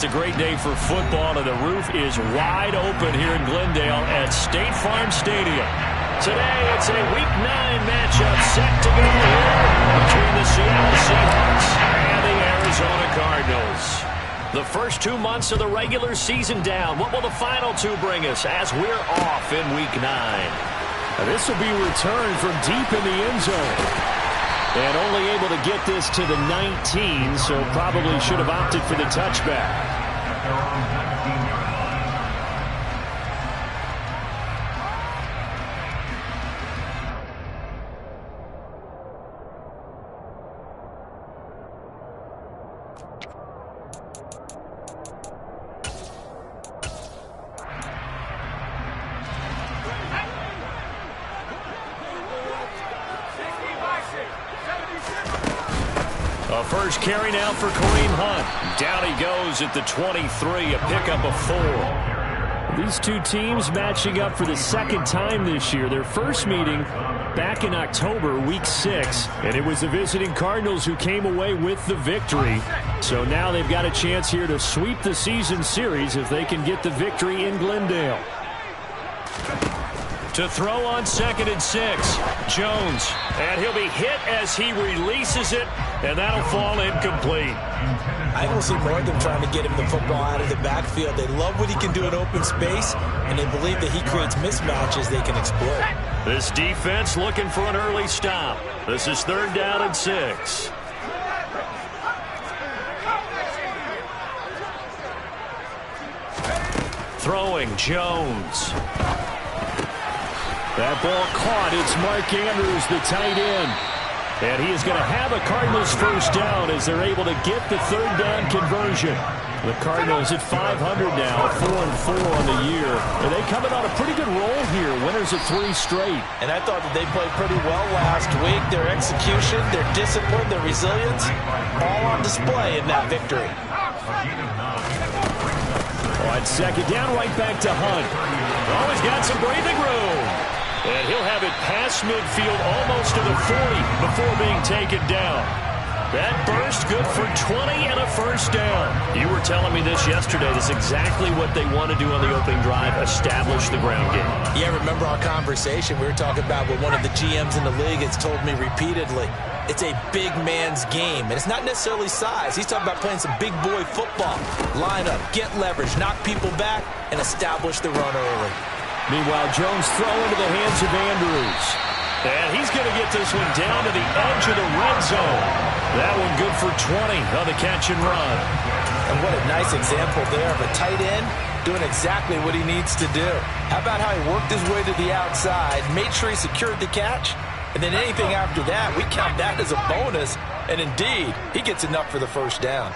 It's a great day for football, and the roof is wide open here in Glendale at State Farm Stadium. Today, it's a Week 9 matchup set to go here between the Seattle Seahawks and the Arizona Cardinals. The first 2 months of the regular season down. What will the final two bring us as we're off in Week 9? This will be returned from deep in the end zone. And only able to get this to the 19, so probably should have opted for the touchback. A first carry now for Kareem Hunt. Down he goes at the 23, a pickup of 4. These two teams matching up for the second time this year. Their first meeting back in October, Week 6, and it was the visiting Cardinals who came away with the victory. So now they've got a chance here to sweep the season series if they can get the victory in Glendale. To throw on 2nd and 6, Jones. And he'll be hit as he releases it, and that'll fall incomplete. I don't see Morgan trying to get him the football out of the backfield. They love what he can do in open space, and they believe that he creates mismatches they can exploit. This defense looking for an early stop. This is 3rd down and 6. Throwing, Jones. That ball caught. It's Mark Andrews, the tight end. And he is going to have a Cardinals first down as they're able to get the 3rd down conversion. The Cardinals at 500 now, 4-4 on the year. And they coming on a pretty good roll here, winners of 3 straight. And I thought that they played pretty well last week. Their execution, their discipline, their resilience, all on display in that victory. On 2nd down, right back to Hunt. Oh, he's got some breathing room. And he'll have it past midfield almost to the 40 before being taken down. That burst good for 20 and a first down. You were telling me this yesterday. That's exactly what they want to do on the opening drive, establish the ground game. Yeah, remember our conversation? We were talking about what one of the GMs in the league has told me repeatedly. It's a big man's game, and it's not necessarily size. He's talking about playing some big boy football. Line up, get leverage, knock people back, and establish the run early. Meanwhile, Jones throw into the hands of Andrews. And he's going to get this one down to the edge of the red zone. That one good for 20 on the catch and run. And what a nice example there of a tight end doing exactly what he needs to do. How about how he worked his way to the outside, made sure he secured the catch, and then anything after that, we count that as a bonus. And indeed, he gets enough for the first down.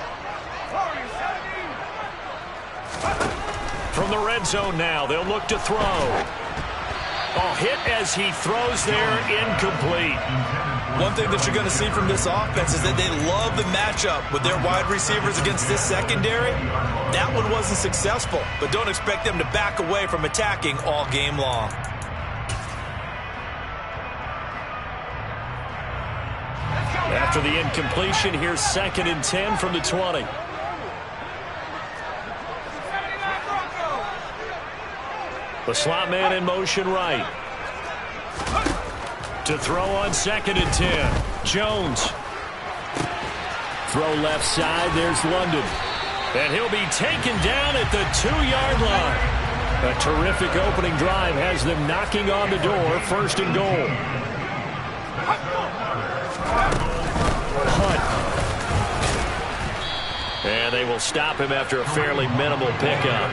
From the red zone now, they'll look to throw. Oh, hit as he throws there, incomplete. One thing that you're going to see from this offense is that they love the matchup with their wide receivers against this secondary. That one wasn't successful, but don't expect them to back away from attacking all game long. After the incompletion, here's 2nd and 10 from the 20. The slot man in motion right. To throw on 2nd and 10. Jones. Throw left side. There's London. And he'll be taken down at the 2-yard line. A terrific opening drive has them knocking on the door. 1st and goal. Hunt. And they will stop him after a fairly minimal pickup.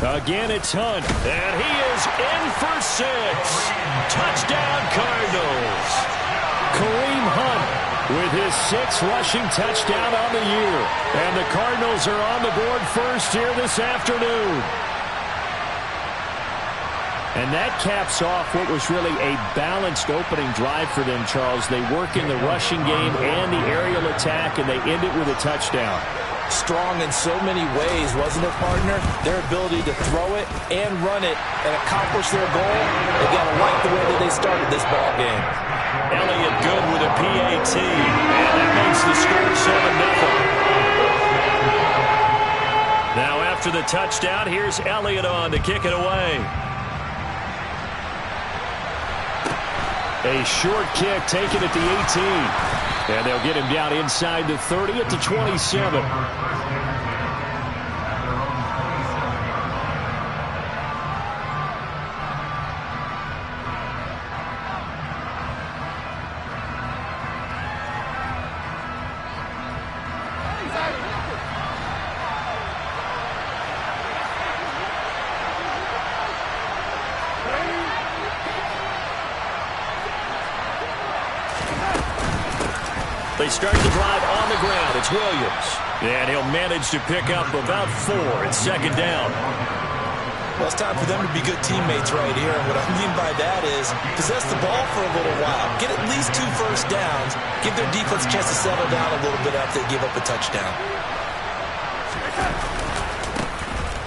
Again, it's Hunt. And he is in for 6. Touchdown, Cardinals. Kareem Hunt with his 6th rushing touchdown on the year. And the Cardinals are on the board first here this afternoon. And that caps off what was really a balanced opening drive for them, Charles. They work in the rushing game and the aerial attack, and they end it with a touchdown. Strong in so many ways, wasn't it, partner? Their ability to throw it and run it and accomplish their goal. They got to like the way that they started this ball game. Elliott good with a PAT, and that makes the score 7-0. Now after the touchdown, here's Elliott on to kick it away. A short kick taken at the 18. And they'll get him down inside the 30 at the 27. They start the drive on the ground. It's Williams. And he'll manage to pick up about 4 at second down. Well, it's time for them to be good teammates right here. And what I mean by that is possess the ball for a little while. Get at least 2 first downs. Give their defense a chance to settle down a little bit after they give up a touchdown.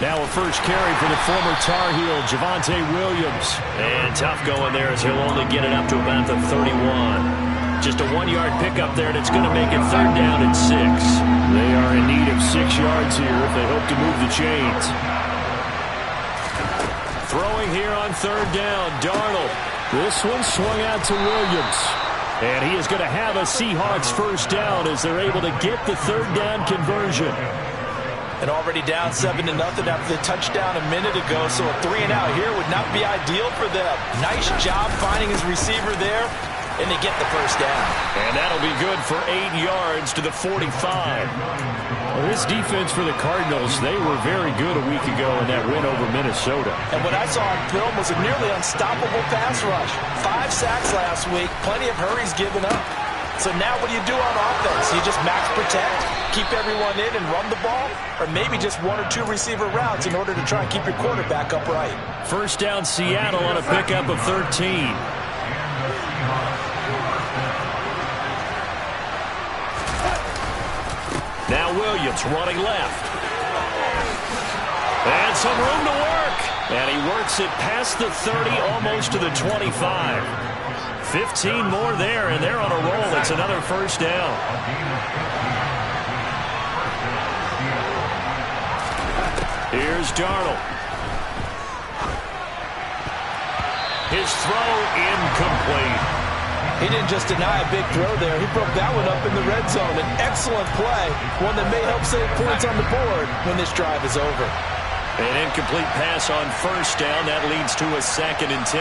Now a first carry for the former Tar Heel, Javonte Williams. And tough going there as he'll only get it up to about the 31. Just a 1-yard pickup there that's going to make it third down and 6. They are in need of 6 yards here if they hope to move the chains. Throwing here on third down, Darnold. This one swung out to Williams. And he is going to have a Seahawks first down as they're able to get the third down conversion. And already down 7-0 after the touchdown a minute ago, so a 3-and-out here would not be ideal for them. Nice job finding his receiver there. And they get the first down. And that'll be good for 8 yards to the 45. Well, this defense for the Cardinals, they were very good a week ago in that win over Minnesota. And what I saw on film was a nearly unstoppable pass rush. 5 sacks last week, plenty of hurries given up. So now what do you do on offense? You just max protect, keep everyone in and run the ball? Or maybe just 1 or 2 receiver routes in order to try and keep your quarterback upright? First down Seattle on a pickup of 13. Now Williams running left. And some room to work. And he works it past the 30, almost to the 25. 15 more there, and they're on a roll. It's another first down. Here's Darnold. His throw incomplete. He didn't just deny a big throw there. He broke that one up in the red zone. An excellent play, one that may help save points on the board when this drive is over. An incomplete pass on first down. That leads to a 2nd and 10.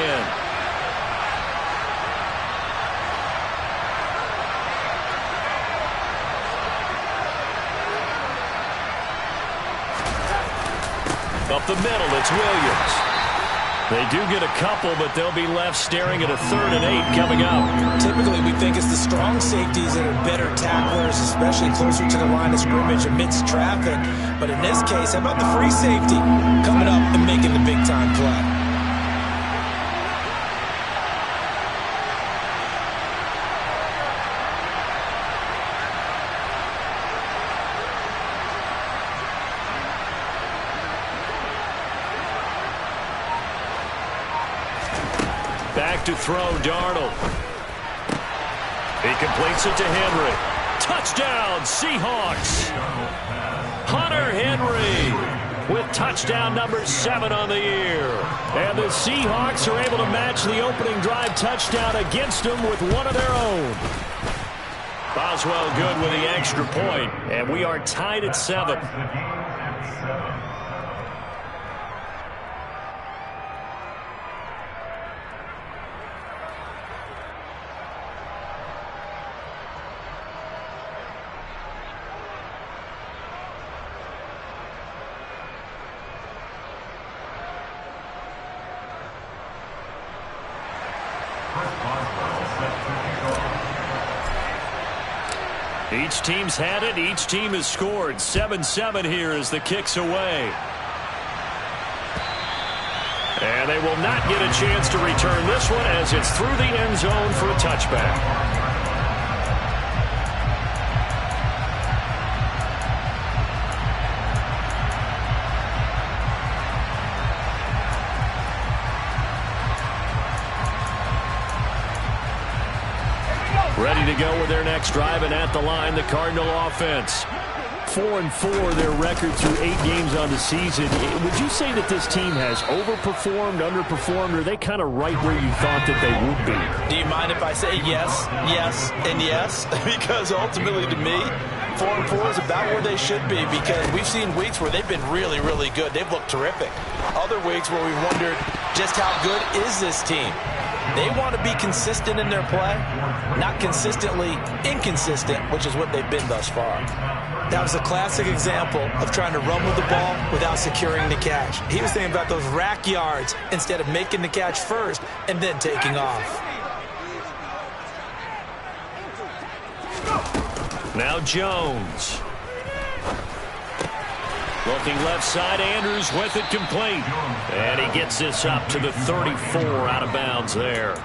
Up the middle, it's Williams. They do get a couple, but they'll be left staring at a 3rd and 8 coming up. Typically, we think it's the strong safeties that are better tacklers, especially closer to the line of scrimmage amidst traffic. But in this case, how about the free safety coming up and making the big-time play? Back to throw, Darnold. He completes it to Henry. Touchdown, Seahawks. Hunter Henry with touchdown number 7 on the year. And the Seahawks are able to match the opening drive touchdown against them with one of their own. Boswell good with the extra point, and we are tied at 7. Each team's had it. Each team has scored. 7-7 here as the kick's away. And they will not get a chance to return this one as it's through the end zone for a touchback. Ready to go with their next drive, and at the line, the Cardinal offense. 4-4 their record through 8 games on the season. Would you say that this team has overperformed, underperformed, or are they kind of right where you thought that they would be? Do you mind if I say yes, yes, and yes? Because ultimately to me, 4-4 is about where they should be, because we've seen weeks where they've been really, really good. They've looked terrific. Other weeks where we've wondered just how good is this team. They want to be consistent in their play, not consistently inconsistent, which is what they've been thus far. That was a classic example of trying to run with the ball without securing the catch. He was thinking about those rack yards instead of making the catch first and then taking off. Now Jones. Looking left side, Andrews with it complete. And he gets this up to the 34 out of bounds there.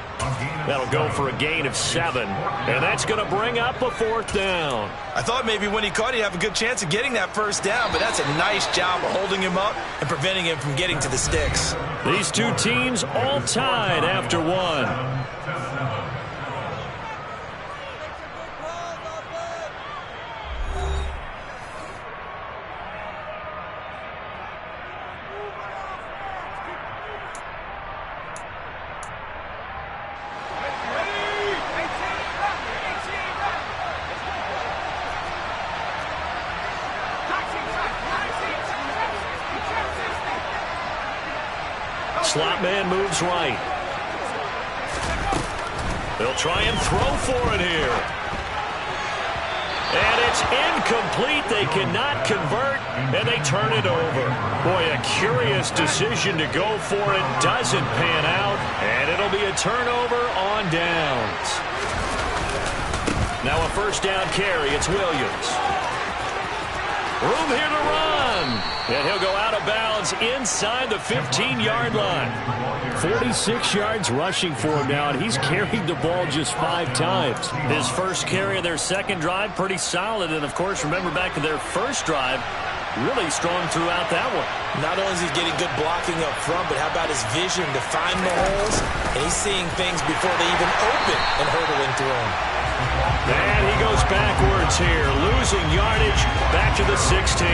That'll go for a gain of 7. And that's going to bring up a 4th down. I thought maybe when he caught, he'd have a good chance of getting that first down, but that's a nice job of holding him up and preventing him from getting to the sticks. These two teams all tied after 1. Slot man moves right. They'll try and throw for it here. And it's incomplete. They cannot convert, and they turn it over. Boy, a curious decision to go for it. Doesn't pan out, and it'll be a turnover on downs. Now a first down carry. It's Williams. Room here to run. And he'll go out of bounds inside the 15-yard line. 46 yards rushing for him now, and he's carried the ball just 5 times. His first carry of their second drive, pretty solid. And, of course, remember back to their first drive, really strong throughout that one. Not only is he getting good blocking up front, but how about his vision to find the holes? And he's seeing things before they even open and hurdling through them. And he goes backwards here, losing yardage back to the 16.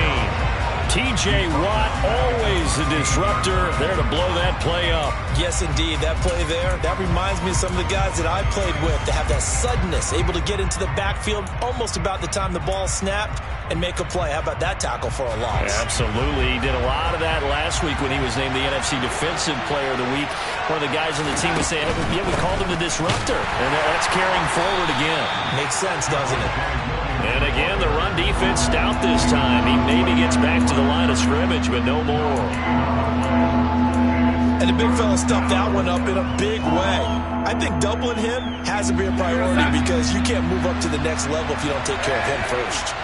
T.J. Watt, always the disruptor, there to blow that play up. Yes, indeed. That play there, that reminds me of some of the guys that I played with to have that suddenness, able to get into the backfield almost about the time the ball snapped and make a play. How about that tackle for a loss? Yeah, absolutely. He did a lot of that last week when he was named the NFC Defensive Player of the Week. One of the guys on the team would say, hey, yeah, we called him the disruptor. And that's carrying forward again. Makes sense, doesn't it? And again, the run defense stout this time. He maybe gets back to the line of scrimmage, but no more. And the big fella stuffed that one up in a big way. I think doubling him has to be a priority because you can't move up to the next level if you don't take care of him first.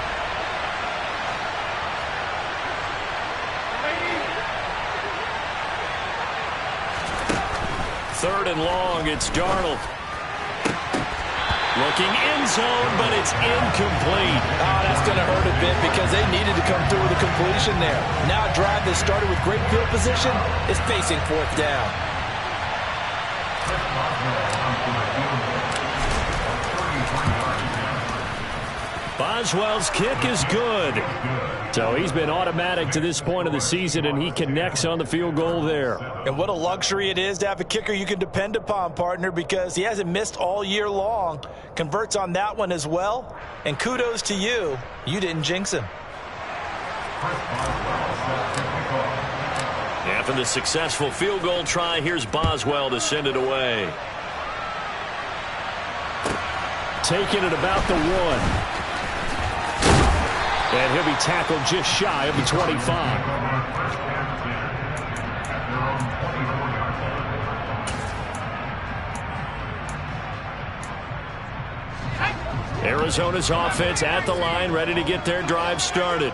Third and long, it's Darnold. Looking end zone, but it's incomplete. Oh, that's going to hurt a bit because they needed to come through with a completion there. Now a drive that started with great field position is facing 4th down. Boswell's kick is good. So he's been automatic to this point of the season, and he connects on the field goal there. And what a luxury it is to have a kicker you can depend upon, partner, because he hasn't missed all year long. Converts on that one as well. And kudos to you. You didn't jinx him. After the successful field goal try, here's Boswell to send it away. Taking it about the 1. And he'll be tackled just shy of the 25. Arizona's offense at the line, ready to get their drive started.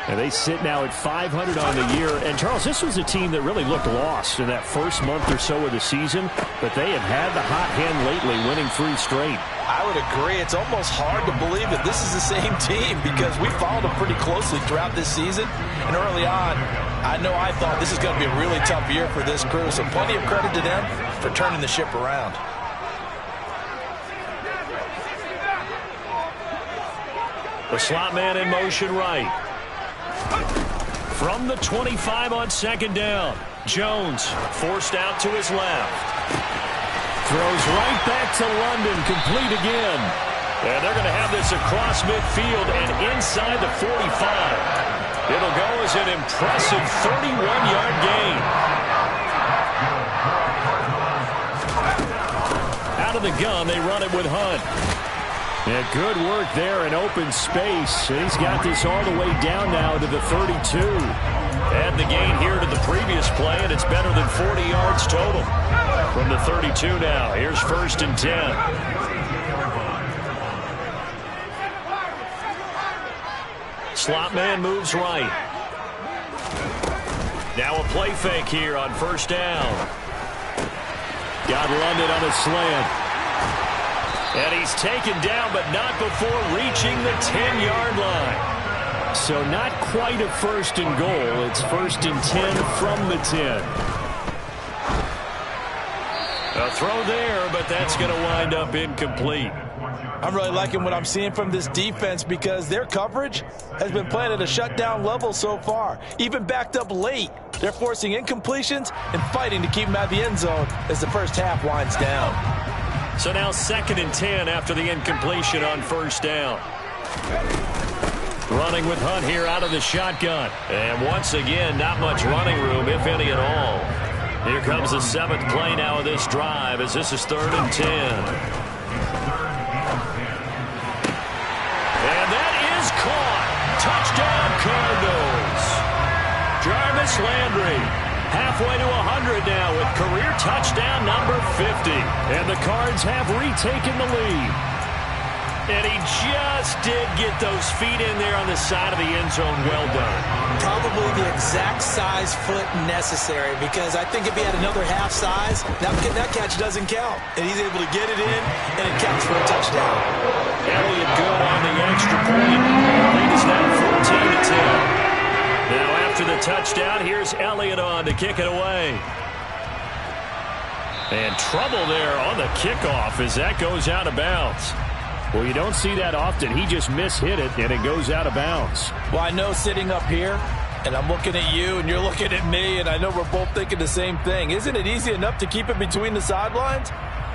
And they sit now at 500 on the year. And, Charles, this was a team that really looked lost in that first month or so of the season, but they have had the hot hand lately, winning 3 straight. I would agree. It's almost hard to believe that this is the same team because we followed them pretty closely throughout this season. And early on, I thought this is going to be a really tough year for this crew, so plenty of credit to them for turning the ship around. The slot man in motion right. From the 25 on second down. Jones forced out to his left. Throws right back to London, complete again. And they're going to have this across midfield and inside the 45. It'll go as an impressive 31-yard gain. Out of the gun, they run it with Hunt. Yeah, good work there in open space. And he's got this all the way down now to the 32. Add the gain here to the previous play, and it's better than 40 yards total. From the 32 now, here's 1st and 10. Slot man moves right. Now a play fake here on 1st down. Got London on a slant. And he's taken down, but not before reaching the 10-yard line. So not quite a 1st and goal. It's 1st and 10 from the 10. A throw there, but that's going to wind up incomplete. I'm really liking what I'm seeing from this defense because their coverage has been playing at a shutdown level so far. Even backed up late, they're forcing incompletions and fighting to keep them out of the end zone as the first half winds down. So now 2nd and 10 after the incompletion on 1st down. Running with Hunt here out of the shotgun. And once again, not much running room, if any at all. Here comes the 7th play now of this drive as this is 3rd and 10. And that is caught. Touchdown, Cardinals. Jarvis Landry. Halfway to 100 now with career touchdown number 50. And the Cards have retaken the lead. And he just did get those feet in there on the side of the end zone. Well done. Probably the exact size foot necessary because I think if he had another half size, that catch doesn't count. And he's able to get it in, and it counts for a touchdown. Elliott good on the extra point. Lead is now 14 to 10. Now after the touchdown, here's Elliott on to kick it away. And trouble there on the kickoff as that goes out of bounds. Well, you don't see that often. He just mishit it, and it goes out of bounds. Well, I know sitting up here, and I'm looking at you, and you're looking at me, and I know we're both thinking the same thing. Isn't it easy enough to keep it between the sidelines?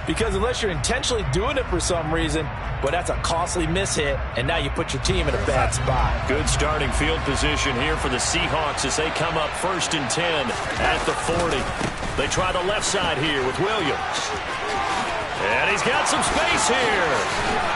Because unless you're intentionally doing it for some reason, well, that's a costly mishit, and now you put your team in a bad spot. Good starting field position here for the Seahawks as they come up 1st and 10 at the 40. They try the left side here with Williams. And he's got some space here.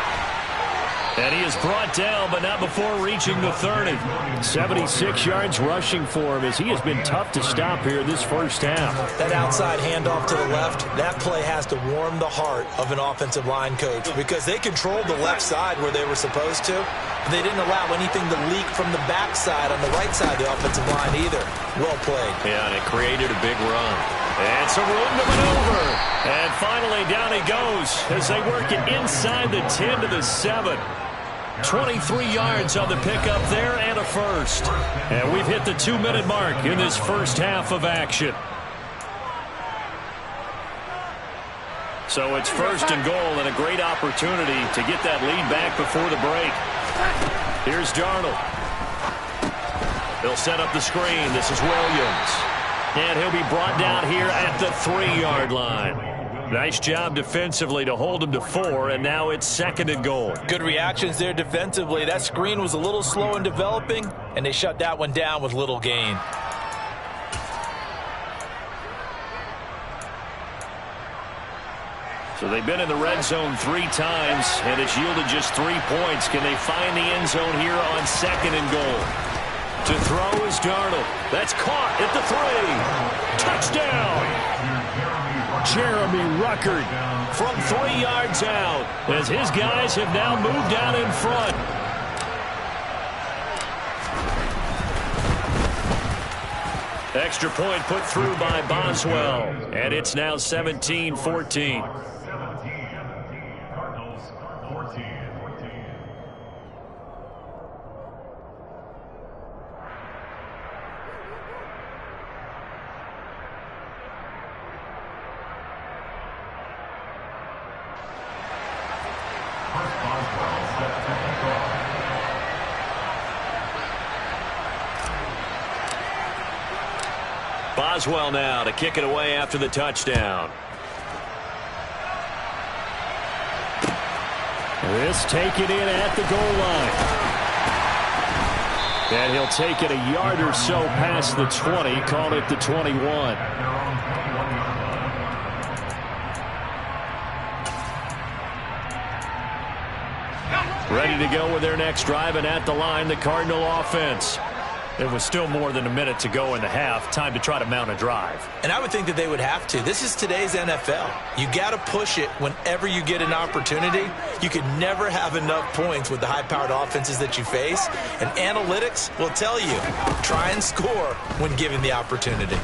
And he is brought down, but not before reaching the 30. 76 yards rushing for him as he has been tough to stop here this first half. That outside handoff to the left, that play has to warm the heart of an offensive line coach because they controlled the left side where they were supposed to. They didn't allow anything to leak from the backside on the right side of the offensive line either. Well played. Yeah, and it created a big run. And some room to maneuver. And finally, down he goes as they work it inside the 10 to the 7. 23 yards on the pickup there and a first. And we've hit the 2-minute mark in this first half of action. So it's 1st and goal and a great opportunity to get that lead back before the break. Here's Darnold. They'll set up the screen. This is Williams. And he'll be brought down here at the 3-yard line. Nice job defensively to hold him to 4, and now it's 2nd and goal. Good reactions there defensively. That screen was a little slow in developing, and they shut that one down with little gain. So they've been in the red zone 3 times, and it's yielded just 3 points. Can they find the end zone here on 2nd and goal? To throw is Darnold. That's caught at the 3. Touchdown! Jeremy Ruckert from 3 yards out as his guys have now moved out in front. Extra point put through by Boswell, and it's now 17-14. Boswell now to kick it away after the touchdown. This taken in at the goal line. And he'll take it a yard or so past the 20, call it the 21. Ready to go with their next drive, and at the line, the Cardinal offense. There was still more than a minute to go in the half. Time to try to mount a drive. And I would think that they would have to. This is today's NFL. You got to push it whenever you get an opportunity. You can never have enough points with the high-powered offenses that you face. And analytics will tell you, try and score when given the opportunity.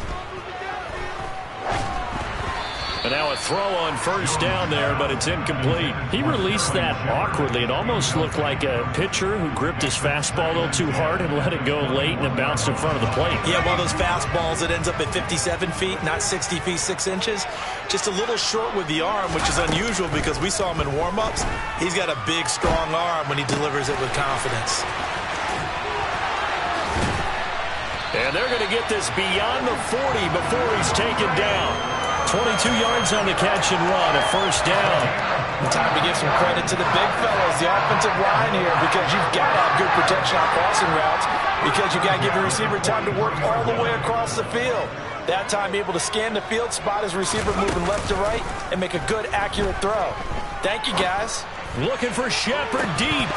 And now a throw on first down there, but it's incomplete. He released that awkwardly. It almost looked like a pitcher who gripped his fastball a little too hard and let it go late, and it bounced in front of the plate. Yeah, one of those fastballs that ends up at 57 feet, not 60 feet, 6 inches. Just a little short with the arm, which is unusual because we saw him in warm-ups. He's got a big, strong arm when he delivers it with confidence. And they're going to get this beyond the 40 before he's taken down. 22 yards on the catch and run, a first down. Time to give some credit to the big fellas, the offensive line here, because you've got to have good protection on crossing routes, because you've got to give the receiver time to work all the way across the field. That time, able to scan the field, spot his receiver moving left to right, and make a good, accurate throw. Thank you, guys. Looking for Shepard deep.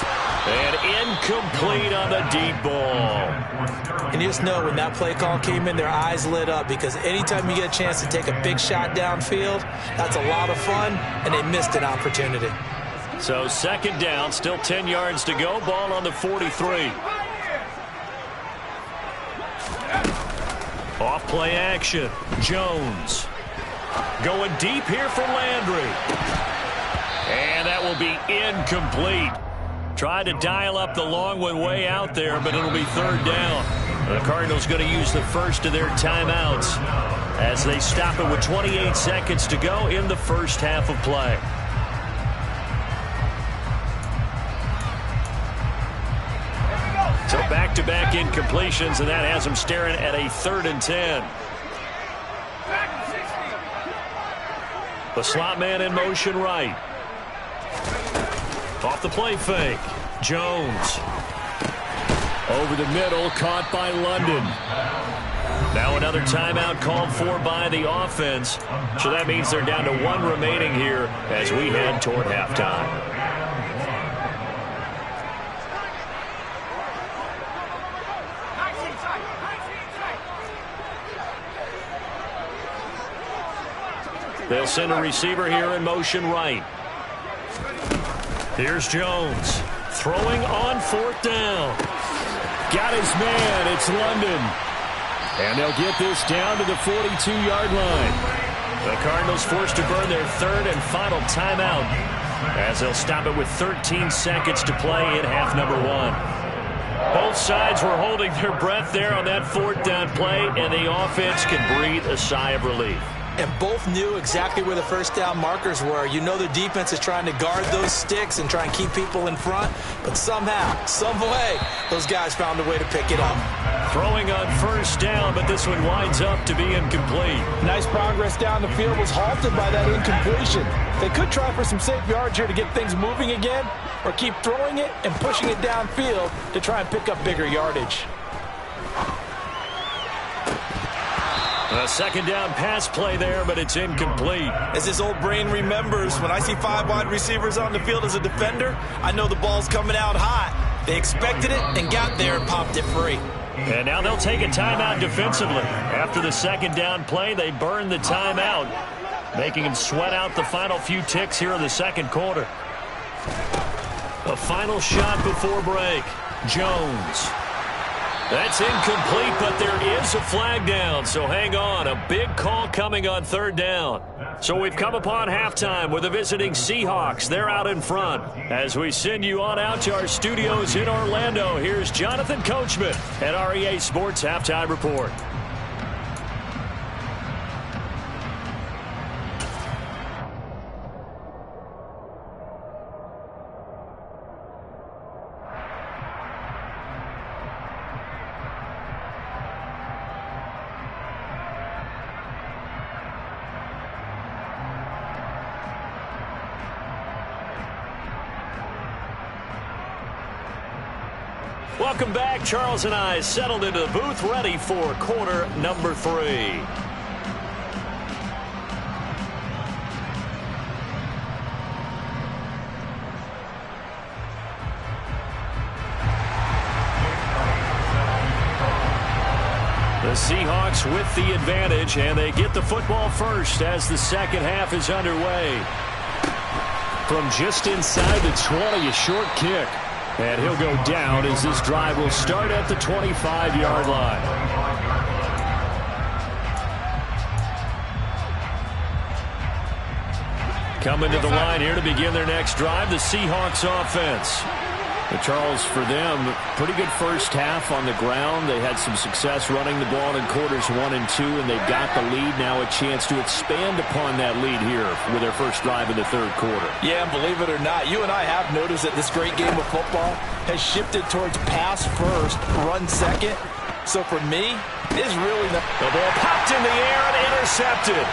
And incomplete on the deep ball. And you just know when that play call came in, their eyes lit up, because anytime you get a chance to take a big shot downfield, that's a lot of fun, and they missed an opportunity. So second down, still 10 yards to go, ball on the 43. Off play action, Jones. Going deep here for Landry. And that will be incomplete. Tried to dial up the long one way out there, but it'll be third down. The Cardinals going to use the first of their timeouts as they stop it with 28 seconds to go in the first half of play. So back-to-back incompletions, and that has them staring at a 3rd and 10. The slot man in motion right. Off the play fake. Jones. Over the middle, caught by London. Now another timeout called for by the offense. So that means they're down to 1 remaining here as we head toward halftime. They'll send a receiver here in motion right. Here's Jones. Throwing on 4th down. Got his man. It's London. And they'll get this down to the 42-yard line. The Cardinals forced to burn their 3rd and final timeout as they'll stop it with 13 seconds to play in half number 1. Both sides were holding their breath there on that 4th down play, and the offense can breathe a sigh of relief. And both knew exactly where the first down markers were. You know the defense is trying to guard those sticks and try and keep people in front. But somehow, some way, those guys found a way to pick it up. Throwing on first down, but this one winds up to be incomplete. Nice progress down the field was halted by that incompletion. They could try for some safe yards here to get things moving again, or keep throwing it and pushing it downfield to try and pick up bigger yardage. A second down pass play there, but it's incomplete. As his old brain remembers, when I see 5 wide receivers on the field as a defender, I know the ball's coming out hot. They expected it and got there and popped it free. And now they'll take a timeout defensively. After the second down play, they burn the timeout, making them sweat out the final few ticks here in the second quarter. A final shot before break. Jones. That's incomplete, but there is a flag down, so hang on. A big call coming on 3rd down. So we've come upon halftime with the visiting Seahawks. They're out in front. As we send you on out to our studios in Orlando, here's Jonathan Coachman at REA Sports Halftime Report. Welcome back. Charles and I settled into the booth, ready for quarter number 3. The Seahawks with the advantage, and they get the football first as the second half is underway. From just inside the 20, a short kick. And he'll go down as this drive will start at the 25-yard line. Coming to the line here to begin their next drive, the Seahawks offense. But Charles, for them, pretty good first half on the ground. They had some success running the ball in quarters 1 and 2, and they've got the lead now, a chance to expand upon that lead here with their first drive in the third quarter. Yeah, and believe it or not, you and I have noticed that this great game of football has shifted towards pass first, run second. So for me, it's really the ball popped in the air and intercepted.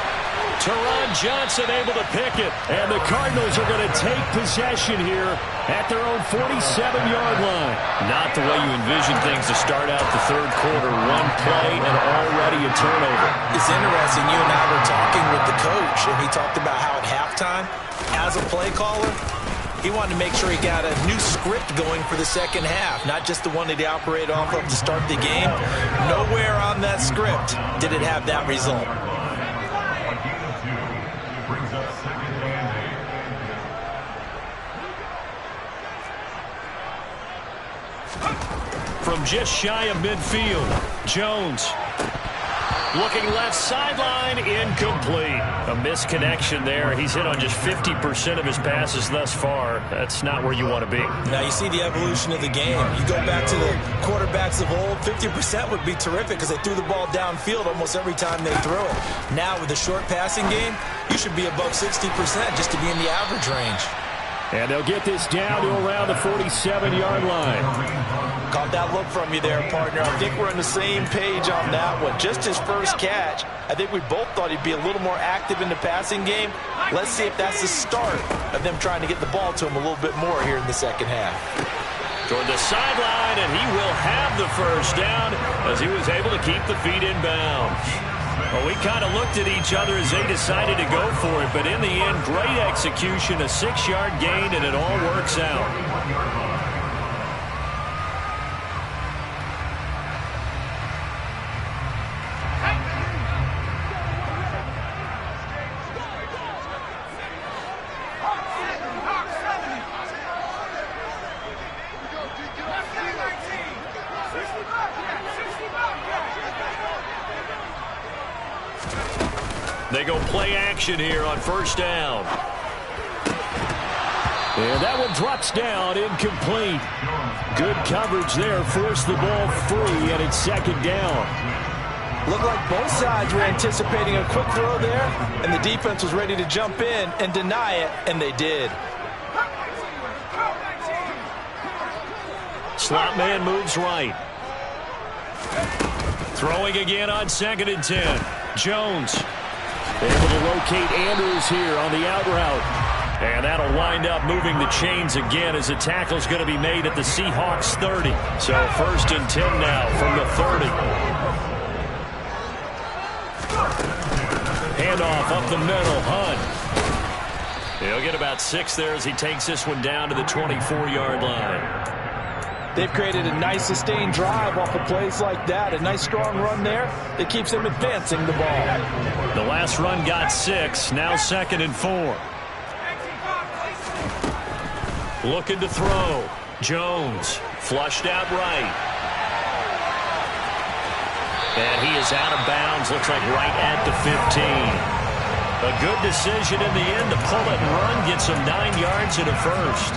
Teron Johnson able to pick it, and the Cardinals are going to take possession here at their own 47-yard line. Not the way you envision things to start out the third quarter. One play and already a turnover. It's interesting. You and I were talking with the coach, and he talked about how at halftime, as a play caller, he wanted to make sure he got a new script going for the second half, not just the one that he operated off of to start the game. Nowhere on that script did it have that result. From just shy of midfield, Jones looking left sideline, incomplete. A misconnection there. He's hit on just 50% of his passes thus far. That's not where you want to be. Now you see the evolution of the game. You go back to the quarterbacks of old, 50% would be terrific because they threw the ball downfield almost every time they throw it. Now with the short passing game, you should be above 60% just to be in the average range. And they'll get this down to around the 47-yard line. Caught that look from you there, partner. I think we're on the same page on that one. Just his first catch, I think we both thought he'd be a little more active in the passing game. Let's see if that's the start of them trying to get the ball to him a little bit more here in the second half. Toward the sideline, and he will have the first down as he was able to keep the feet in bounds. Well, we kind of looked at each other as they decided to go for it, but in the end, great execution, a 6-yard gain, and it all works out. They go play action here on first down. And that one drops down, incomplete. Good coverage there, forced the ball free, and it's second down. Looked like both sides were anticipating a quick throw there, and the defense was ready to jump in and deny it, and they did. Slot man moves right. Throwing again on 2nd and 10. Jones able to locate Andrews here on the out route. And that'll wind up moving the chains again as the tackle's going to be made at the Seahawks 30. So 1st and 10 now from the 30. Handoff up the middle, Hunt. He'll get about 6 there as he takes this one down to the 24-yard line. They've created a nice sustained drive off of plays like that. A nice strong run there that keeps them advancing the ball. The last run got 6. Now 2nd and 4. Looking to throw. Jones flushed out right. And he is out of bounds. Looks like right at the 15. A good decision in the end to pull it and run. Gets him 9 yards and a first.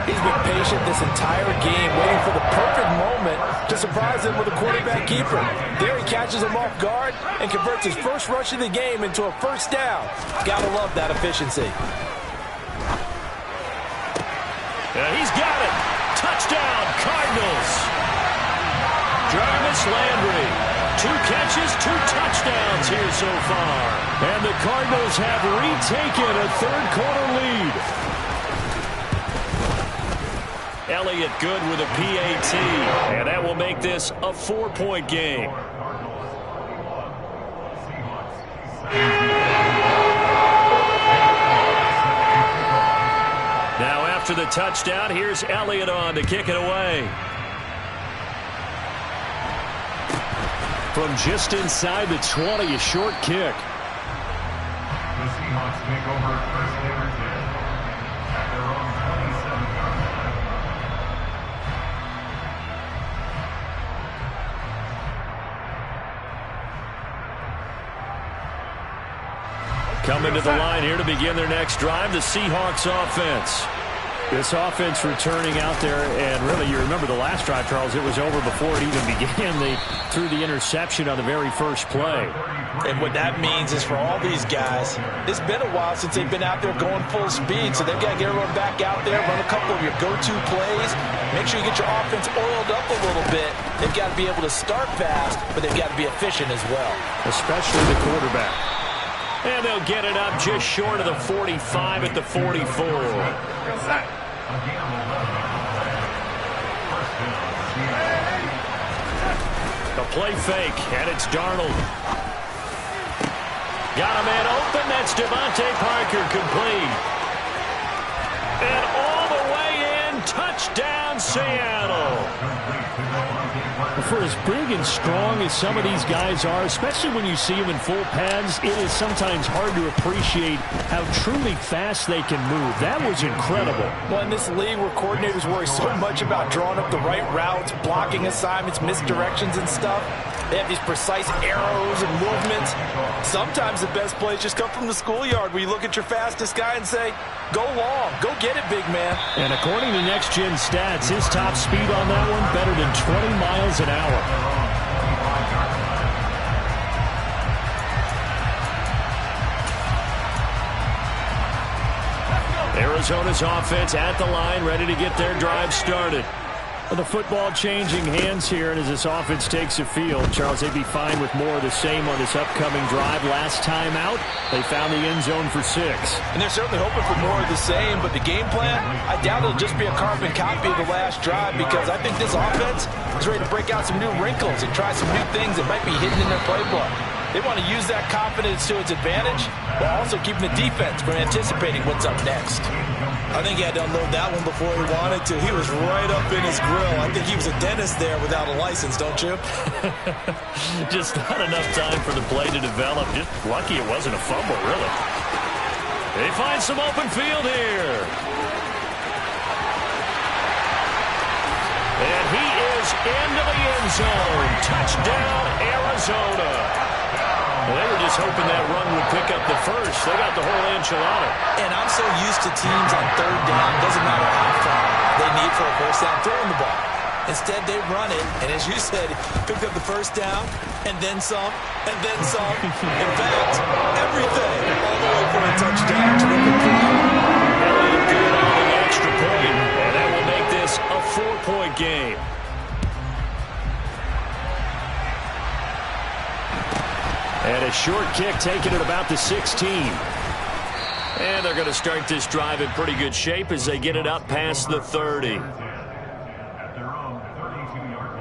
He's been patient this entire game, waiting for the perfect moment to surprise him with a quarterback keeper. There he catches him off guard and converts his first rush of the game into a first down. Gotta love that efficiency. He's got it. Touchdown, Cardinals. Jarvis Landry. 2 catches, 2 touchdowns here so far. And the Cardinals have retaken a third quarter lead. Elliott good with a PAT. And that will make this a 4-point game. Now after the touchdown, here's Elliott on to kick it away. From just inside the 20, a short kick. The Seahawks take over first and 10 at their own 27. Coming to the line here to begin their next drive, the Seahawks offense. This offense returning out there, and really, you remember the last drive, Charles, it was over before it even began. They threw the interception on the very first play. And what that means is for all these guys, it's been a while since they've been out there going full speed, so they've got to get everyone back out there, run a couple of your go-to plays, make sure you get your offense oiled up a little bit. They've got to be able to start fast, but they've got to be efficient as well. Especially the quarterback. And they'll get it up just short of the 45 at the 44. A play fake, and it's Darnold. Got a man open. That's Devontae Parker, complete. And all the way in, touchdown Seattle. For as big and strong as some of these guys are, especially when you see them in full pads, it is sometimes hard to appreciate how truly fast they can move. That was incredible. Well, in this league where coordinators worry so much about drawing up the right routes, blocking assignments, misdirections and stuff, they have these precise arrows and movements. Sometimes the best plays just come from the schoolyard where you look at your fastest guy and say, go long, go get it, big man. And according to Next Gen Stats, his top speed on that one better than 20 miles an hour. Arizona's offense at the line, ready to get their drive started. The football changing hands here, and as this offense takes the field, Charles, they'd be fine with more of the same on this upcoming drive. Last time out, they found the end zone for 6. And they're certainly hoping for more of the same, but the game plan, I doubt it'll just be a carbon copy of the last drive, because I think this offense is ready to break out some new wrinkles and try some new things that might be hidden in their playbook. They want to use that confidence to its advantage, while also keeping the defense from anticipating what's up next. I think he had to unload that one before he wanted to. He was right up in his grill. I think he was a dentist there without a license, don't you? Just not enough time for the play to develop. Just lucky it wasn't a fumble, really. They find some open field here. And he is into the end zone. Touchdown, Arizona. Well, they were just hoping that run would pick up the first. They got the whole enchilada. And I'm so used to teams on third down, doesn't matter how far they need for a first down throwing the ball. Instead, they run it, and as you said, picked up the first down, and then some, and then some. In fact, everything, all the way for a touchdown. Elliott good on the extra point, and that will make this a 4-point game. And a short kick taken at about the 16. And they're going to start this drive in pretty good shape as they get it up past the 30. At their own 32-yard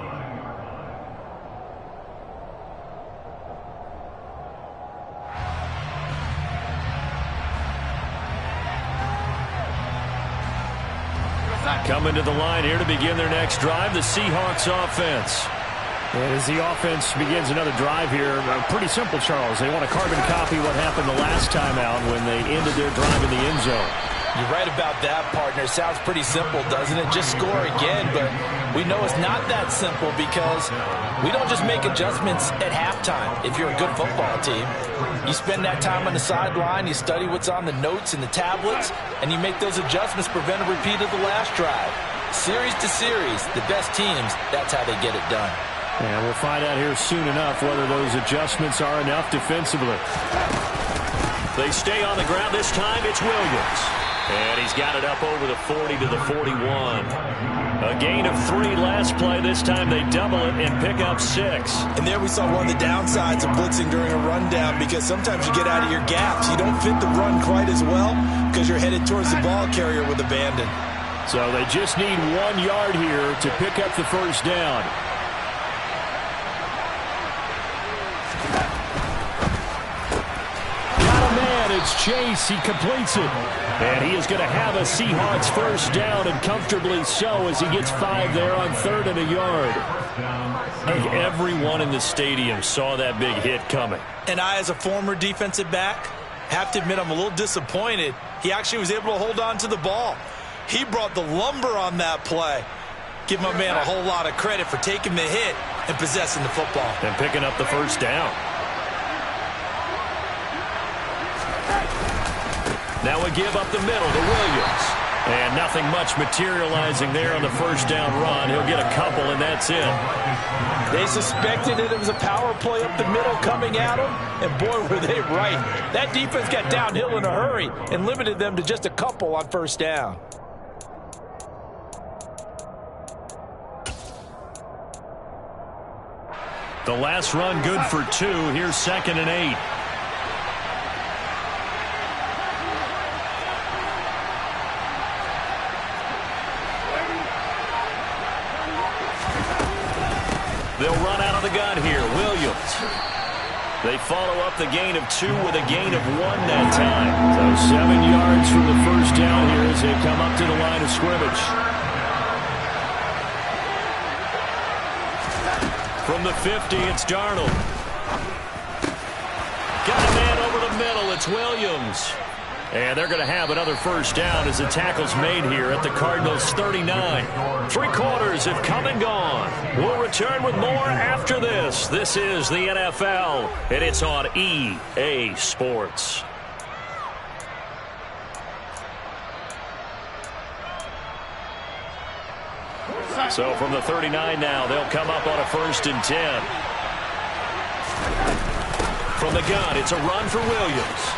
line. Coming to the line here to begin their next drive, the Seahawks offense. And as the offense begins another drive here, pretty simple, Charles. They want to carbon copy what happened the last time out when they ended their drive in the end zone. You're right about that, partner. Sounds pretty simple, doesn't it? Just score again, but we know it's not that simple because we don't just make adjustments at halftime if you're a good football team. You spend that time on the sideline, you study what's on the notes and the tablets, and you make those adjustments, prevent a repeat of the last drive. Series to series, the best teams, that's how they get it done. And we'll find out here soon enough whether those adjustments are enough defensively. They stay on the ground this time. It's Williams. And he's got it up over the 40 to the 41. A gain of 3 last play. This time they double it and pick up 6. And there we saw one of the downsides of blitzing during a rundown, because sometimes you get out of your gaps. You don't fit the run quite as well because you're headed towards the ball carrier with abandon. So they just need 1 yard here to pick up the first down. Got a man. It's Chase. He completes it. And he is going to have a Seahawks first down, and comfortably so, as he gets 5 there on 3rd and a yard. I think everyone in the stadium saw that big hit coming. And I, as a former defensive back, have to admit I'm a little disappointed. He actually was able to hold on to the ball. He brought the lumber on that play. Give my man a whole lot of credit for taking the hit and possessing the football. And picking up the first down. Now a give up the middle to Williams. And nothing much materializing there on the first down run. He'll get a couple, and that's it. They suspected that it was a power play up the middle coming at them, and boy, were they right. That defense got downhill in a hurry and limited them to just a couple on first down. The last run good for 2. Here's 2nd and 8. They'll run out of the gun here. Williams. They follow up the gain of 2 with a gain of 1 that time. So 7 yards from the first down here as they come up to the line of scrimmage. From the 50, it's Darnold. Got a man over the middle. It's Williams. And they're going to have another first down as the tackle's made here at the Cardinals' 39. 3 quarters have come and gone. We'll return with more after this. This is the NFL, and it's on EA Sports. So from the 39 now, they'll come up on a 1st and 10. From the gun, it's a run for Williams.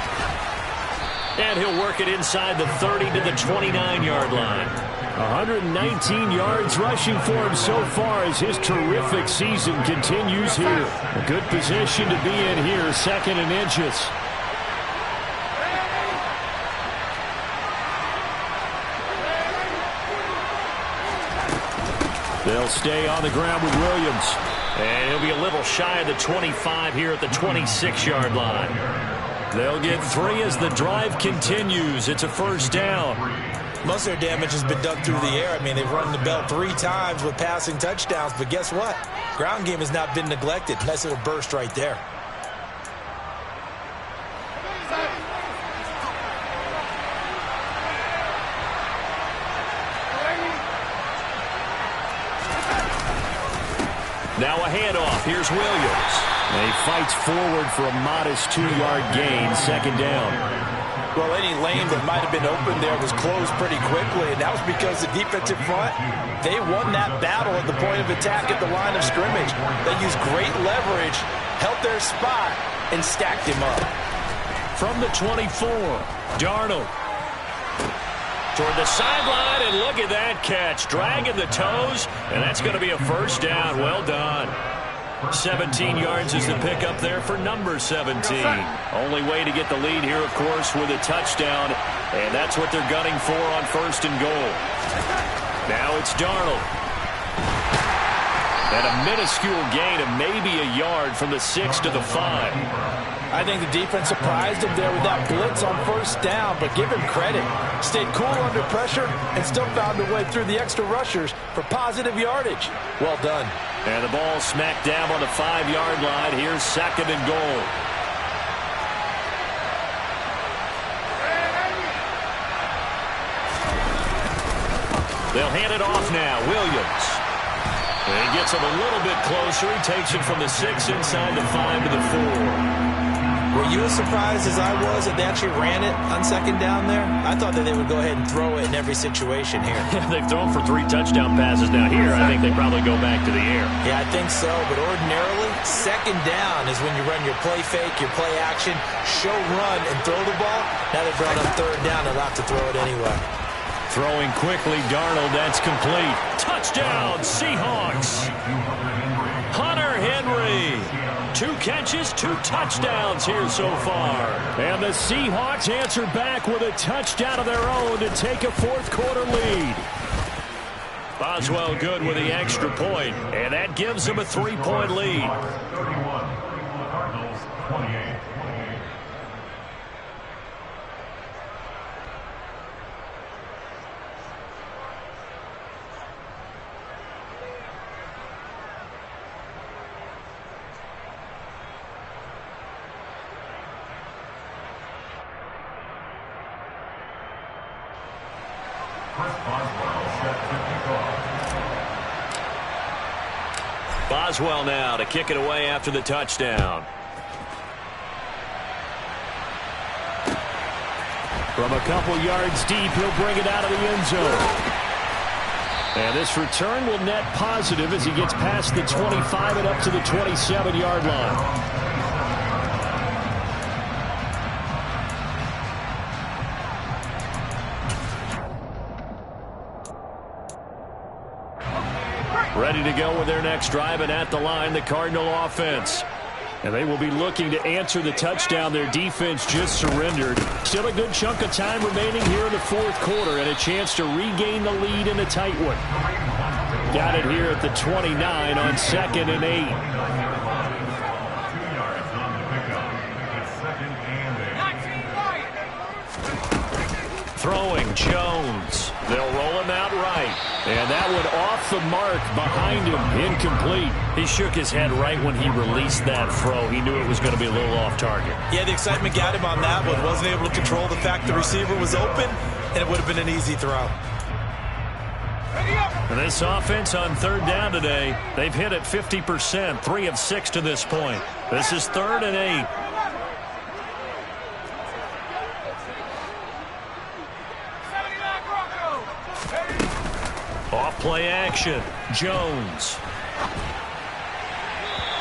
And he'll work it inside the 30 to the 29-yard line. 119 yards rushing for him so far as his terrific season continues here. A good position to be in here, 2nd and inches. They'll stay on the ground with Williams. And he'll be a little shy of the 25 here at the 26-yard line. They'll get 3 as the drive continues. It's a first down. Most of their damage has been done through the air. I mean, they've run the bell 3 times with passing touchdowns. But guess what? Ground game has not been neglected. Nice little burst right there. Now a handoff. Here's Williams. And he fights forward for a modest 2-yard gain, 2nd down. Well, any lane that might have been open there was closed pretty quickly, and that was because the defensive front, they won that battle at the point of attack at the line of scrimmage. They used great leverage, held their spot, and stacked him up. From the 24, Darnold. Toward the sideline, and look at that catch. Dragging the toes, and that's going to be a first down. Well done. 17 yards is the pickup there for number 17. Only way to get the lead here, of course, with a touchdown, and that's what they're gunning for on 1st and goal. Now it's Darnold. And a minuscule gain of maybe a yard from the 6 to the 5. I think the defense surprised him there with that blitz on first down, but give him credit. Stayed cool under pressure and still found a way through the extra rushers for positive yardage. Well done. And the ball smacked down on the 5-yard line. Here's 2nd and goal. They'll hand it off now. Williams. And he gets him a little bit closer. He takes it from the 6 inside the 5 to the 4. Were you as surprised as I was that they actually ran it on 2nd down there? I thought that they would go ahead and throw it in every situation here. They've thrown for 3 touchdown passes now. Here, I think they probably go back to the air. Yeah, I think so. But ordinarily, 2nd down is when you run your play fake, your play action, show run, and throw the ball. Now they've brought up 3rd down. They'll have to throw it anyway. Throwing quickly, Darnold. That's complete. Touchdown, Seahawks. Hunter Henry. 2 catches, 2 touchdowns here so far. And the Seahawks answer back with a touchdown of their own to take a fourth-quarter lead. Boswell good with the extra point, and that gives them a 3-point lead. 31, Cardinals 28. Boswell now to kick it away after the touchdown. From a couple yards deep, he'll bring it out of the end zone. And this return will net positive as he gets past the 25 and up to the 27-yard line. Ready to go with their next drive, and at the line, the Cardinal offense. And they will be looking to answer the touchdown their defense just surrendered. Still a good chunk of time remaining here in the fourth quarter, and a chance to regain the lead in a tight one. Got it here at the 29 on 2nd and 8. 2 yards on the pickup. It's 2nd and 8. Throwing Jones. They'll roll him out right. And that one off the mark behind him, incomplete. He shook his head right when he released that throw. He knew it was going to be a little off target. Yeah, the excitement got him on that one. Wasn't able to control the fact the receiver was open, and it would have been an easy throw. And this offense on 3rd down today, they've hit it 50%, 3 of 6 to this point. This is 3rd and 8. Off play action. Jones.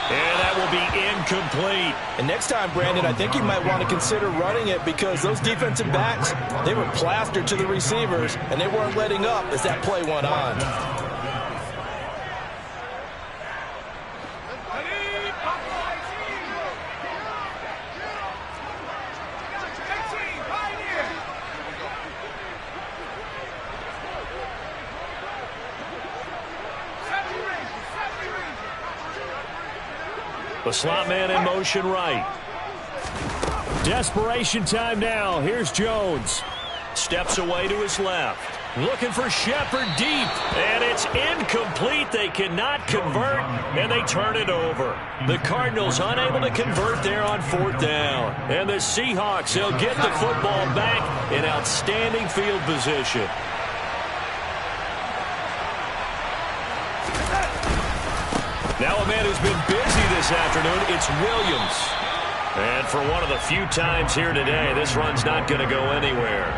And that will be incomplete. And next time, Brandon, I think you might want to consider running it because those defensive backs, they were plastered to the receivers, and they weren't letting up as that play went on. The slot man in motion right. Desperation time now. Here's Jones. Steps away to his left. Looking for Shepard deep. And it's incomplete. They cannot convert, and they turn it over. The Cardinals unable to convert there on 4th down. And the Seahawks, they'll get the football back in outstanding field position. Now a man who's been busy this afternoon, it's Williams. And for one of the few times here today, this run's not going to go anywhere.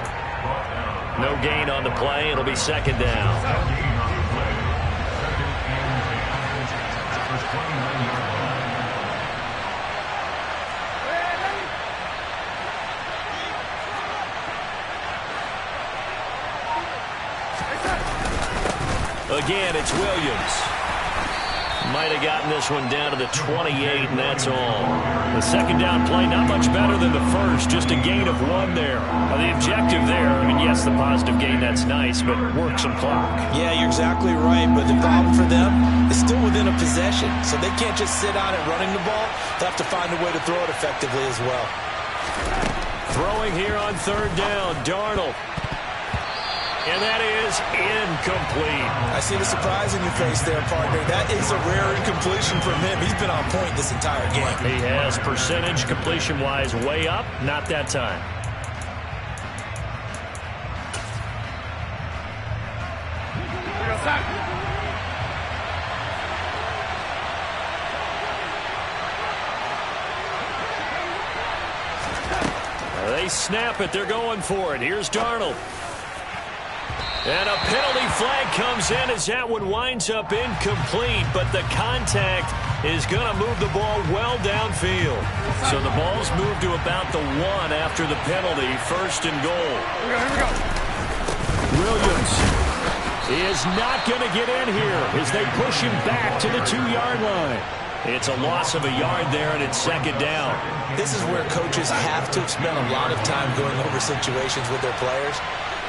No gain on the play. It'll be 2nd down. Again, it's Williams. Might have gotten this one down to the 28, and that's all. The 2nd down play, not much better than the first, just a gain of 1 there. Now, the objective there, I mean, yes, the positive gain, that's nice, but work some clock. Yeah, you're exactly right, but the problem for them is still within a possession, so they can't just sit on it running the ball. They'll have to find a way to throw it effectively as well. Throwing here on 3rd down, Darnold. And that is incomplete. I see the surprise in your face there, partner. That is a rare incompletion from him. He's been on point this entire game. He has percentage completion-wise way up. Not that time. They snap it. They're going for it. Here's Darnold. And a penalty flag comes in as that one winds up incomplete, but the contact is going to move the ball well downfield. So the ball's moved to about the 1 after the penalty, 1st and goal. Here we go. Williams is not going to get in here as they push him back to the 2-yard line. It's a loss of a yard there, and it's second down. This is where coaches have to spend a lot of time going over situations with their players,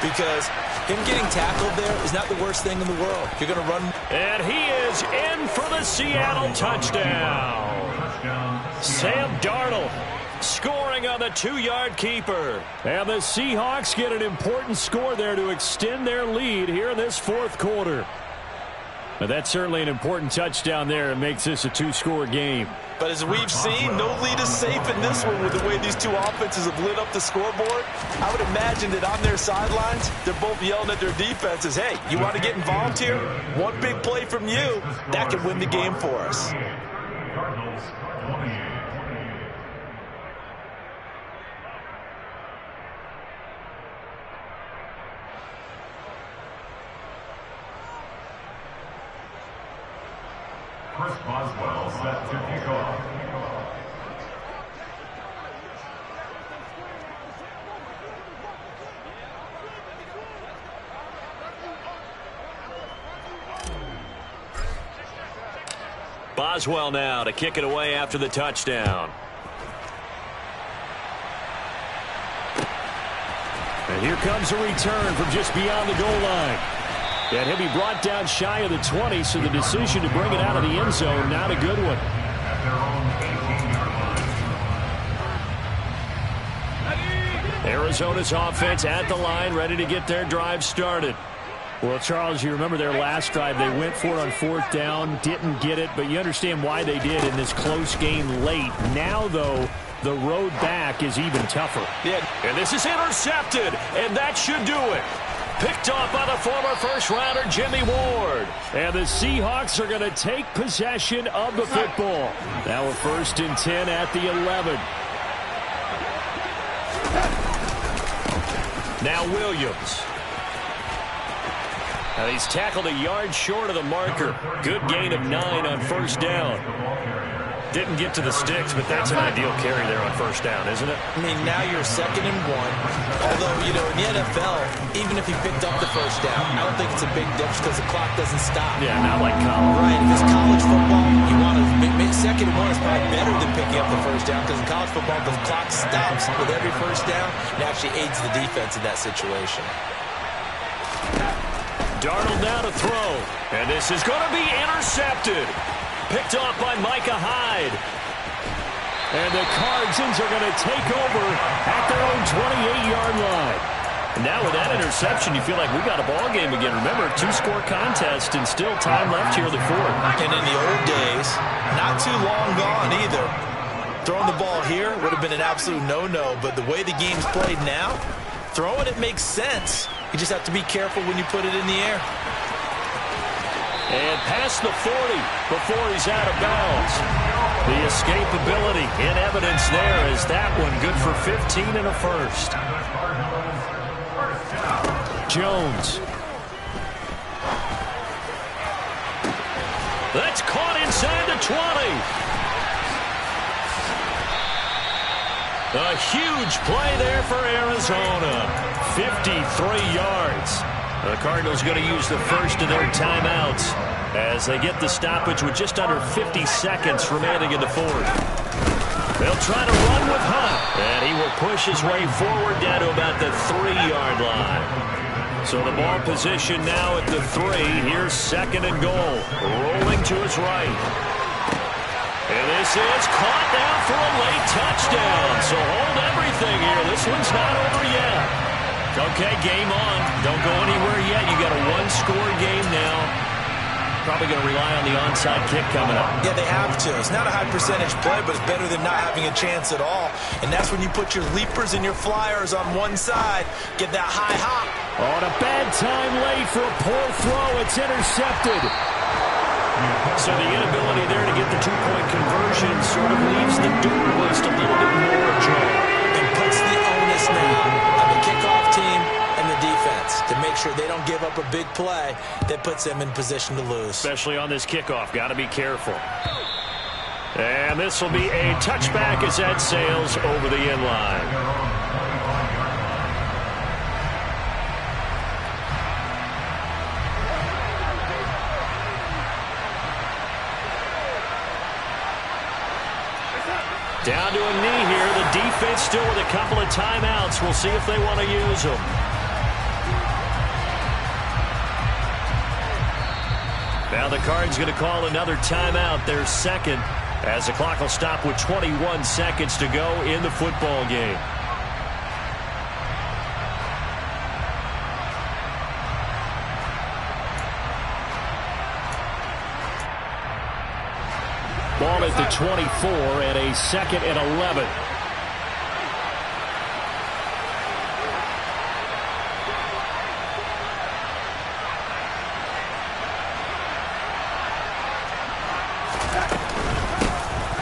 because him getting tackled there is not the worst thing in the world. You're going to run. And he is in for the Seattle touchdown. Sam Darnold scoring on the 2-yard keeper. And the Seahawks get an important score there to extend their lead here in this fourth quarter. Now, that's certainly an important touchdown there. It makes this a 2-score game. But as we've seen, no lead is safe in this one with the way these two offenses have lit up the scoreboard. I would imagine that on their sidelines, they're both yelling at their defenses, hey, you want to get involved here? One big play from you, that could win the game for us. Cardinals 28. Chris Boswell set to kick off. Boswell now to kick it away after the touchdown. And here comes a return from just beyond the goal line. And he'll be brought down shy of the 20, so the decision to bring it out of the end zone, not a good one. At their own 18-yard line. Arizona's offense at the line, ready to get their drive started. Well, Charles, you remember their last drive. They went for it on 4th down, didn't get it, but you understand why they did in this close game late. Now, though, the road back is even tougher. Yeah. And this is intercepted, and that should do it. Picked off by the former first-rounder Jimmy Ward. And the Seahawks are going to take possession of the football. Now a 1st and 10 at the 11. Now Williams. Now he's tackled a yard short of the marker. Good gain of 9 on 1st down. Didn't get to the sticks, but that's an ideal carry there on 1st down, isn't it? I mean, now you're 2nd and 1. Although, you know, in the NFL, even if he picked up the 1st down, I don't think it's a big difference because the clock doesn't stop. Yeah, not like college. Right. If it's college football, you want to make 2nd and 1 is probably better than picking up the 1st down, because in college football, the clock stops with every 1st down. It actually aids the defense in that situation. Darnold now to throw. And this is going to be intercepted. Picked off by Micah Hyde. And the Cardinals are going to take over at their own 28-yard line. And now with that interception, you feel like we got a ball game again. Remember, 2-score contest and still time left here in the 4th. And in the old days, not too long gone either, throwing the ball here would have been an absolute no-no. But the way the game's played now, throwing it makes sense. You just have to be careful when you put it in the air. And past the 40 before he's out of bounds. The escapability in evidence there is that one good for 15 and a 1st. Jones. That's caught inside the 20. A huge play there for Arizona. 53 yards. The Cardinals going to use the first of their timeouts as they get the stoppage with just under 50 seconds remaining in the 4th. They'll try to run with Hunt, and he will push his way forward down to about the 3-yard line. So the ball position now at the 3. Here's 2nd and goal. Rolling to his right. And this is caught down for a late touchdown. So hold everything here. This one's not over yet. Okay, game on. Don't go anywhere yet. You got a 1-score game now. Probably going to rely on the onside kick coming up. Yeah, they have to. It's not a high percentage play, but it's better than not having a chance at all. And that's when you put your leapers and your flyers on one side. Get that high hop. On a bad time late for a poor throw. It's intercepted. So the inability there to get the 2-point conversion sort of leaves the door just a little bit more ajar. And puts the onus now on the kickoff team and the defense to make sure they don't give up a big play that puts them in position to lose. Especially on this kickoff. Got to be careful. And this will be a touchback as that sails over the end line. Down to a knee here. The defense still with a couple of timeouts. We'll see if they want to use them. Now the Cards going to call another timeout, their second, as the clock will stop with 21 seconds to go in the football game. Ball at the 24 and a 2nd and 11.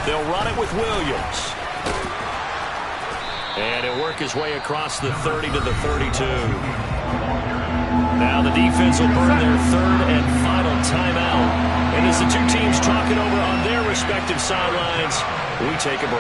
They'll run it with Williams. And he'll work his way across the 30 to the 32. Now the defense will burn their 3rd and final timeout. And as the two teams talk it over on their respective sidelines, we take a break.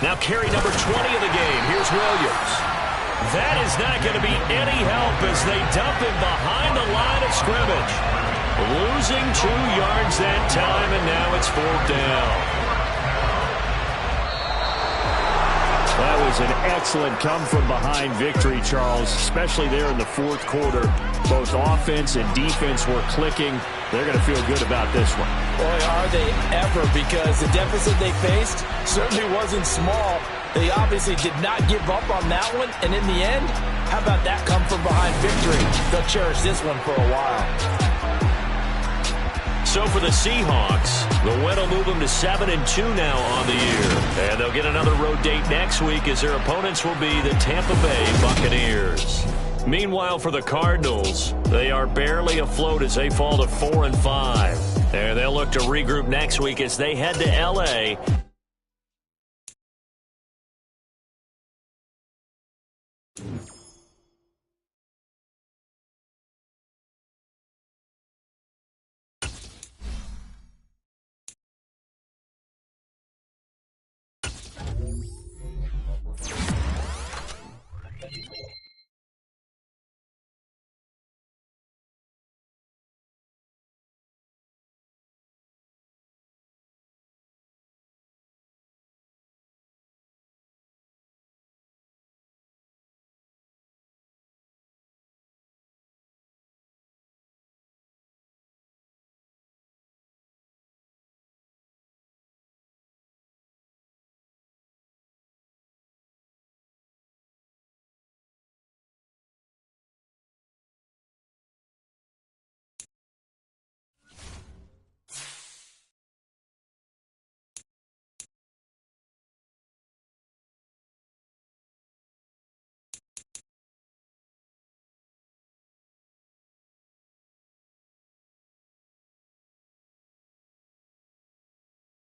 Now carry number 20 of the game. Here's Williams. That is not going to be any help as they dump him behind the line of scrimmage. Losing 2 yards that time, and now it's 4th down. That was an excellent come-from-behind victory, Charles, especially there in the 4th quarter. Both offense and defense were clicking. They're going to feel good about this one. Boy, are they ever, because the deficit they faced certainly wasn't small. They obviously did not give up on that one, and in the end, how about that come-from-behind victory? They'll cherish this one for a while. So for the Seahawks, the win will move them to 7-2 now on the year. And they'll get another road date next week as their opponents will be the Tampa Bay Buccaneers. Meanwhile, for the Cardinals, they are barely afloat as they fall to 4-5. And they'll look to regroup next week as they head to L.A.